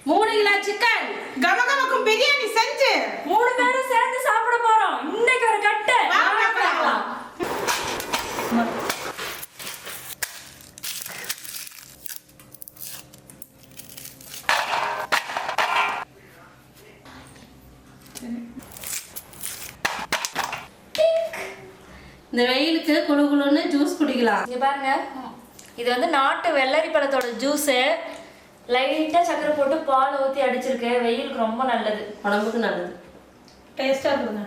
3 kilo chicken கமகமக்கும் biryani செஞ்சு 3 பேரும் சேர்ந்து சாப்பிட போறோம். இன்னைக்கு ஒரு கட்டு பார்க்கலாம். இந்த வெயிலுக்கு குளு குளுன்னு ஜூஸ் குடிக்கலாம். இங்க பாருங்க, இது வந்து நாட்டு வெள்ளரி பழத்தோட ஜூஸ். லைட்டா சக்கரை போட்டு பால் ஊற்றி அடிச்சிருக்கு. வெயிலுக்கு ரொம்ப நல்லது, உடம்புக்கு நல்லது, டேஸ்டா இருக்குங்க.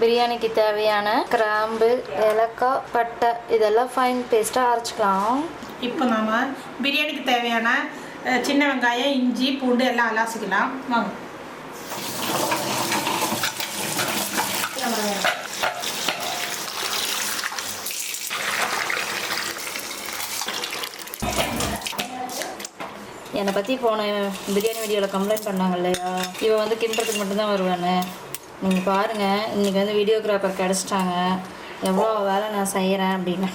பிரியாணிக்கு தேவையான கிராம்பு, ஏலக்காய், பட்டை இதெல்லாம் ஃபைன் பேஸ்ட்டாக அரைச்சிக்கலாம். இப்போ நாம பிரியாணிக்கு தேவையான சின்ன வெங்காயம், இஞ்சி, பூண்டு எல்லாம் அலாசிக்கலாம். வாங்க. என்னை பற்றி போன பிரியாணி வீடியோவில் கம்ப்ளைண்ட் பண்ணாங்க இல்லையா, இவன் வந்து கிண்டுறதுக்கு மட்டும்தான் வருவானு. நீங்கள் பாருங்கள், இன்றைக்கி வந்து வீடியோகிராஃபர் கிடச்சிட்டாங்க. எவ்வளோ வேலை நான் செய்கிறேன் அப்படின்னு.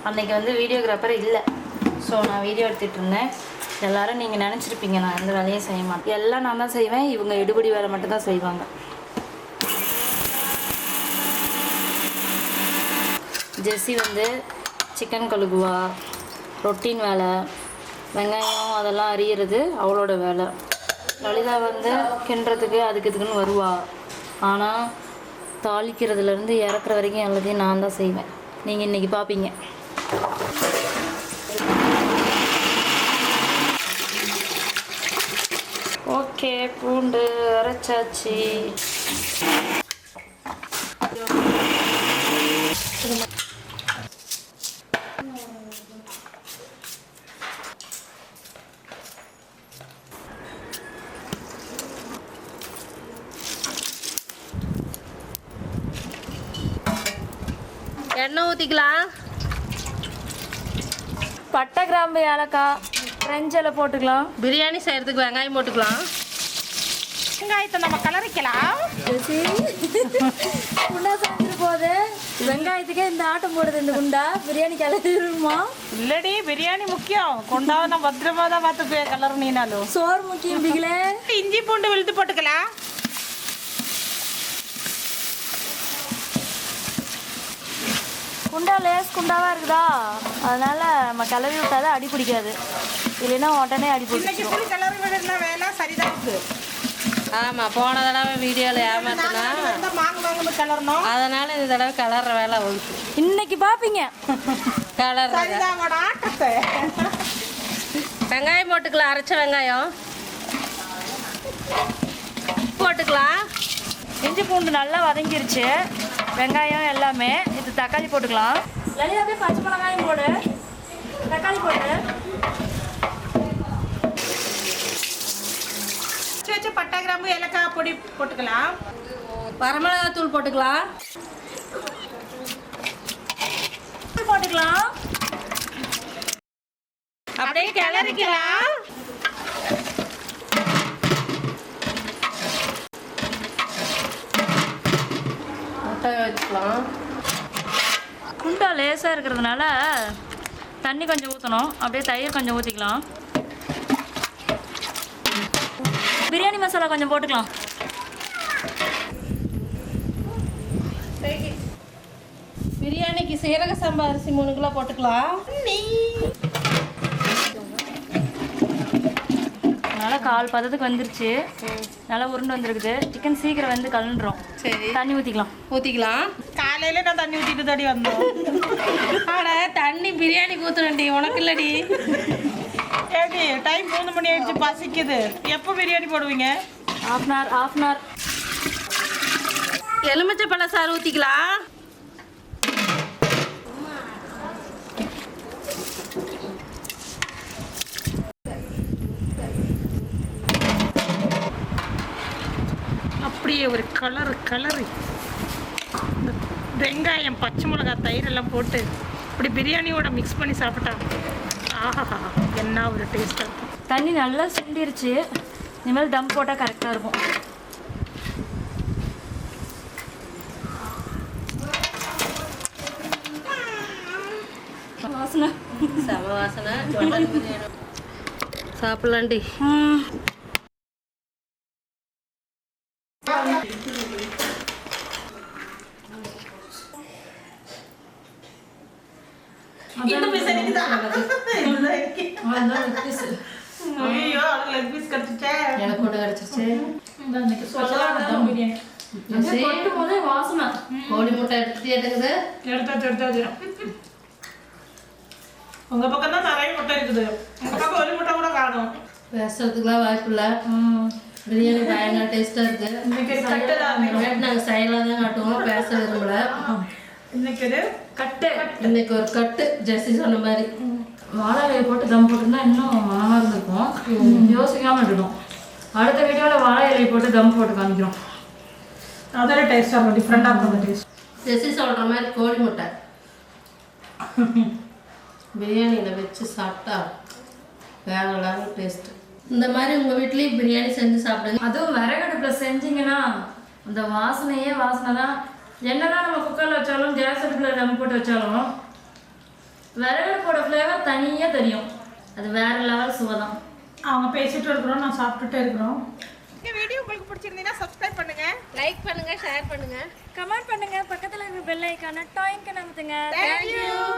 அன்றைக்கி வந்து வீடியோகிராஃபர் இல்லை, ஸோ நான் வீடியோ எடுத்துகிட்டு இருந்தேன். எல்லோரும் நீங்கள் நினச்சிருப்பீங்க நான் எந்த வேலையும் செய்ய மாட்டேன், எல்லாம் நான் தான் செய்வேன். இவங்க எடுபடி வேலை மட்டும்தான் செய்வாங்க. ஜெஸ்ஸி வந்து சிக்கன் கழுகுவா, ரொட்டீன் வேலை, வெங்காயம் அதெல்லாம் அரியிறது அவளோட வேலை. லலிதா வந்து கிண்டுறதுக்கு அதுக்கு இதுக்குன்னு வருவா. ஆனால் தாளிக்கிறதுலேருந்து இறக்குற வரைக்கும் எல்லாத்தையும் நான் தான் செய்வேன். நீங்கள் இன்றைக்கி பார்ப்பீங்க. ஓகே, பூண்டு அரைச்சாச்சு. எண்ணெய் ஊற்றிக்கலாம். பட்டை, கிராம்பு, ஏலக்காய், ஃப்ரெஞ்சில் போட்டுக்கலாம். பிரியாணி செய்கிறதுக்கு வெங்காயம் போட்டுக்கலாம். வெங்காயத்தை நம்ம கலரிக்கலாம். குண்டா சாப்பிட்டு போகுது. வெங்காயத்துக்கே இந்த ஆட்டம் போடுது இந்த குண்டா. பிரியாணி கலருமா? இல்லடி, பிரியாணி முக்கியம். கொண்டாவை நான் பத்திரமா தான் பார்த்து கலர் நீனாலும் சோறு முக்கியம். பிகிலே இஞ்சி பூண்டு விழுத்து போட்டுக்கலாம். குண்டா லேஸ் குண்டாவாக இருக்குதா, அதனால நம்ம கிளறி விட்டாதான் அடி பிடிக்காது. இல்லைன்னா உடனே அடி பிடிச்சிடும். புளி கலர் விடுற வேலை சரிதான் இருக்கு. ஆமாம், போன தடவை வீடியோவில் ஏமாத்தினா கலரணும், அதனால இந்த தடவை கலர்ற வேலை வந்துச்சு. இன்னைக்கு பார்ப்பீங்க கலர் ஆட்டத்தை. வெங்காயம் போட்டுக்கலாம். அரைச்ச வெங்காயம் போட்டுக்கலாம். இஞ்சி பூண்டு நல்லா வதங்கிருச்சு, வெங்காயம் எல்லாமே. இது தக்காளி போட்டுக்கலாம். லலிதா அப்படியே பச்சை மிளகாயும் போடு, தக்காளி போட்டு வச்சு பட்டை, கிராம்பு, ஏலக்காய் பொடி போட்டுக்கலாம். வரமிளகாய் தூள் போட்டுக்கலாம். போட்டுக்கலாம். அப்படியே கிளறிக்கலாம். முட்டை வச்சுக்கலாம். குண்டா லேசாக இருக்கிறதுனால தண்ணி கொஞ்சம் ஊற்றணும். அப்படியே தயிர் கொஞ்சம் ஊற்றிக்கலாம். பிரியாணி மசாலா கொஞ்சம் போட்டுக்கலாம். பிரியாணிக்கு சீரக சம்பா அரிசி 3 கிலோ போட்டுக்கலாம். நல்லா கால் பதத்துக்கு வந்துருச்சு. நல்லா உருண்டு வந்துருக்குது. சிக்கன் சீக்கிரம் வந்து கலண்டுரும். சரி, தண்ணி ஊற்றிக்கலாம். காலையில நான் தண்ணி ஊற்றிட்டு தாடி வந்தோம். ஆனால் தண்ணி பிரியாணிக்கு ஊற்றுறேன்டி, உனக்கு இல்லடி. ஏடி, டைம் 3 மணி ஆயிடுச்சு, பசிக்குது. எப்போ பிரியாணி போடுவீங்க? half an hour. எலுமிச்சை பழ சாறு ஊற்றிக்கலாம். அப்படியே ஒரு கலரு வெங்காயம், பச்சை மிளகாய், தயிர் எல்லாம் போட்டு இப்படி பிரியாணியோட மிக்ஸ் பண்ணி சாப்பிட்டா ஆஹா, என்ன ஒரு டேஸ்ட்டாக இருக்கும். தண்ணி நல்லா சுண்டிருச்சு. இனிமேல் தம் போட்டால் கரெக்டாக இருக்கும். வாசனை செம வாசனை மட்டன் பிரியாணி சாப்பிடலாண்டி. இந்த பீஸ் எனக்குதா? ஐயோ லெக் பீஸ் கடிச்சிட்டேன். எனக்கு ஒன்று கிடச்சிருச்சு. இன்னைக்கு சொல்லலாம் தம் பிரியாணி. கொட்டும் போதே வாசனை. கோழி முட்டை எடுத்து எடுக்குது. எடுத்தாச்சு. உங்க பக்கம் தான் நிறைய முட்டை இருக்குது. உங்க பக்கம் ஒரு முட்டை கூட காணும். பேசுறதுக்குலாம் வாய்ப்பு இல்லை. பிரியாணி பயங்கர டேஸ்ட்டாக இருக்குது. இன்னைக்கு கட்டுதான். நாங்கள் சைலாக தான் காட்டுவோம், பேச விரும்பல. இன்னைக்கு ஒரு கட்டு. இன்னைக்கு ஒரு கட்டு ஜெர்சி சொன்ன மாதிரி. வாழை இலையை போட்டு தம் போட்டுருந்தா இன்னும் மனமாக இருந்திருக்கும். யோசிக்காம இருக்கணும். அடுத்த வீடியோவில் வாழை இலையை போட்டு தம் போட்டு காமிக்கிறோம். அதோட டேஸ்டாக இருக்கும், டிஃப்ரெண்டாக இருக்கும் அந்த டேஸ்ட். ஜெர்சி சொல்கிற மாதிரி கோழி முட்டை பிரியாணியில் வச்சு சாப்பிட்டா வேற லெவல் டேஸ்ட்டு. இந்த மாதிரி உங்கள் வீட்லேயும் பிரியாணி செஞ்சு சாப்பிடுங்க. அதுவும் விறகடுப்பில் செஞ்சிங்கன்னா அந்த வாசனையே வாசனை தான். என்னதான் நம்ம குக்கரில் வச்சாலும் கேஸ் அடுப்பில் தம் போட்டு வச்சாலும் விறகடுப்போட ஃப்ளேவர் தனியாக தெரியும். அது வேற லெவல் சுவை தான். அவங்க பேசிட்டு இருக்கிறோம், நான் சாப்பிட்டுட்டே இருக்கிறோம். இந்த வீடியோ உங்களுக்கு பிடிச்சிருந்தீங்கன்னா சப்ஸ்கிரைப் பண்ணுங்க, லைக் பண்ணுங்கள், ஷேர் பண்ணுங்கள், கமெண்ட் பண்ணுங்க, பக்கத்தில் இருக்க பெல் ஐக்கான டாயிங்க்கு நம்புங்க. Thank you.